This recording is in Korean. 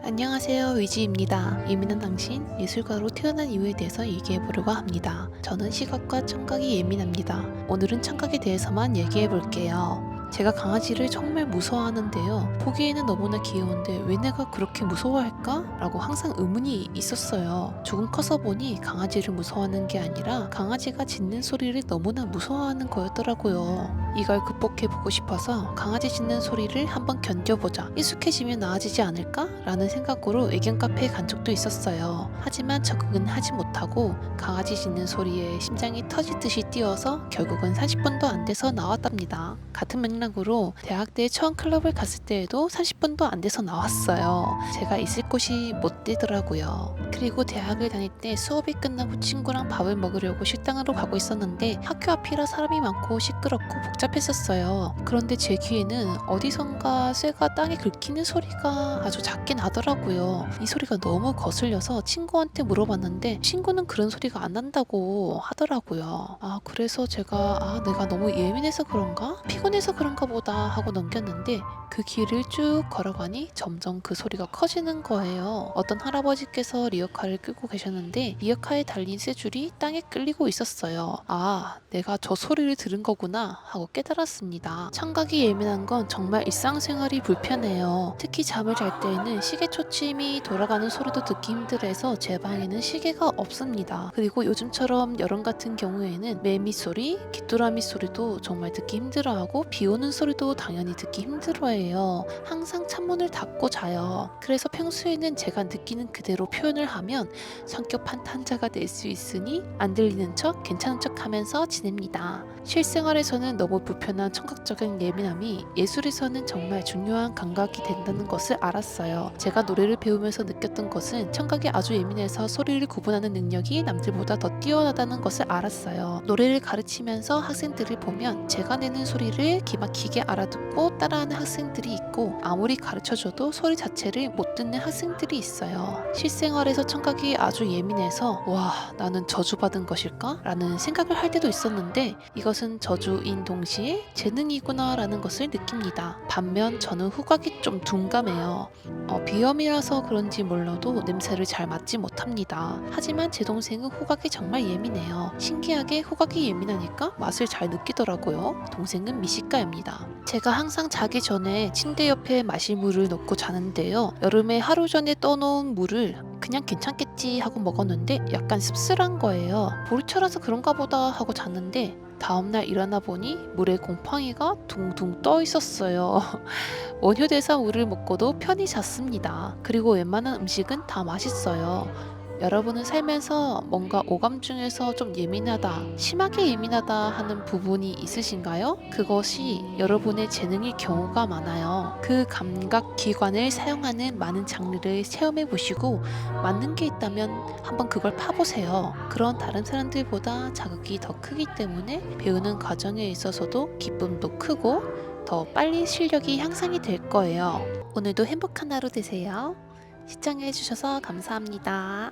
안녕하세요, 위지입니다. 예민한 당신, 예술가로 태어난 이유에 대해서 얘기해보려고 합니다. 저는 시각과 청각이 예민합니다. 오늘은 청각에 대해서만 얘기해볼게요. 제가 강아지를 정말 무서워하는데요. 보기에는 너무나 귀여운데 왜 내가 그렇게 무서워할까? 라고 항상 의문이 있었어요. 조금 커서 보니 강아지를 무서워하는 게 아니라 강아지가 짖는 소리를 너무나 무서워하는 거였더라고요. 이걸 극복해보고 싶어서 강아지 짖는 소리를 한번 견뎌보자. 익숙해지면 나아지지 않을까? 라는 생각으로 애견 카페에 간 적도 있었어요. 하지만 적응은 하지 못하고 강아지 짖는 소리에 심장이 터지듯이 뛰어서 결국은 40분도 안 돼서 나왔답니다. 같은 맥락으로 대학 때 처음 클럽을 갔을 때에도 30분도 안 돼서 나왔어요. 제가 있을 곳이 못 되더라고요. 그리고 대학을 다닐 때 수업이 끝나고 친구랑 밥을 먹으려고 식당으로 가고 있었는데 학교 앞이라 사람이 많고 시끄럽고 복잡했었어요. 그런데 제 귀에는 어디선가 쇠가 땅에 긁히는 소리가 아주 작게 나더라고요. 이 소리가 너무 거슬려서 친구한테 물어봤는데 친구는 그런 소리가 안 난다고 하더라고요. 그래서 제가 내가 너무 예민해서 그런가? 피곤해서 그런가 보다 하고 넘겼는데 그 길을 쭉 걸어가니 점점 그 소리가 커지는 거예요. 어떤 할아버지께서 리어카를 끌고 계셨는데 리어카에 달린 쇠줄이 땅에 끌리고 있었어요. 내가 저 소리를 들은 거구나 하고 깨달았습니다. 청각이 예민한 건 정말 일상생활이 불편해요. 특히 잠을 잘 때에는 시계 초침이 돌아가는 소리도 듣기 힘들어서 제 방에는 시계가 없습니다. 그리고 요즘처럼 여름 같은 경우에는 매미 소리, 귀뚜라미 소리도 정말 듣기 힘들어하고 비 오는 소리도 당연히 듣기 힘들어해요. 항상 창문을 닫고 자요. 그래서 평소에는 제가 느끼는 그대로 표현을 하면 성격 판탄자가 될 수 있으니 안 들리는 척 괜찮은 척 하면서 지냅니다. 실생활에서는 너무 불편한 청각적인 예민함이 예술에서는 정말 중요한 감각이 된다는 것을 알았어요. 제가 노래를 배우면서 느꼈던 것은 청각이 아주 예민해서 소리를 구분하는 능력이 남들보다 더 뛰어나다는 것을 알았어요. 노래를 가르치면서 학생들을 보면 제가 내는 소리를 기막히게 알아듣고 따라하는 학생들이 있고 아무리 가르쳐줘도 소리 자체를 못 듣는 학생들이 있어요. 실생활에서 청각이 아주 예민해서 나는 저주받은 것일까? 라는 생각을 할 때도 있었는데 이것은 저주인 동시에 재능이구나 라는 것을 느낍니다. 반면 저는 후각이 좀 둔감해요. 비염이라서 그런지 몰라도 냄새를 잘 맡지 못합니다. 하지만 제 동생은 후각이 정말 예민해요. 신기하게 후각이 예민하니까 맛을 잘 느끼더라고요. 동생은 미식가입니다. 제가 항상 자기 전에 침대 옆에 마실 물을 넣고 자는데요. 여름에 하루 전에 떠놓은 물을 그냥 괜찮겠지 하고 먹었는데 약간 씁쓸한 거예요. 보리차라서 그런가 보다 하고 잤는데 다음날 일어나 보니 물에 곰팡이가 둥둥 떠 있었어요. 원효대사 물을 먹고도 편히 잤습니다. 그리고 웬만한 음식은 다 맛있어요. 여러분은 살면서 뭔가 오감 중에서 좀 예민하다, 심하게 예민하다 하는 부분이 있으신가요? 그것이 여러분의 재능일 경우가 많아요. 그 감각 기관을 사용하는 많은 장르를 체험해 보시고 맞는 게 있다면 한번 그걸 파보세요. 그런 다른 사람들보다 자극이 더 크기 때문에 배우는 과정에 있어서도 기쁨도 크고 더 빨리 실력이 향상이 될 거예요. 오늘도 행복한 하루 되세요. 시청해주셔서 감사합니다.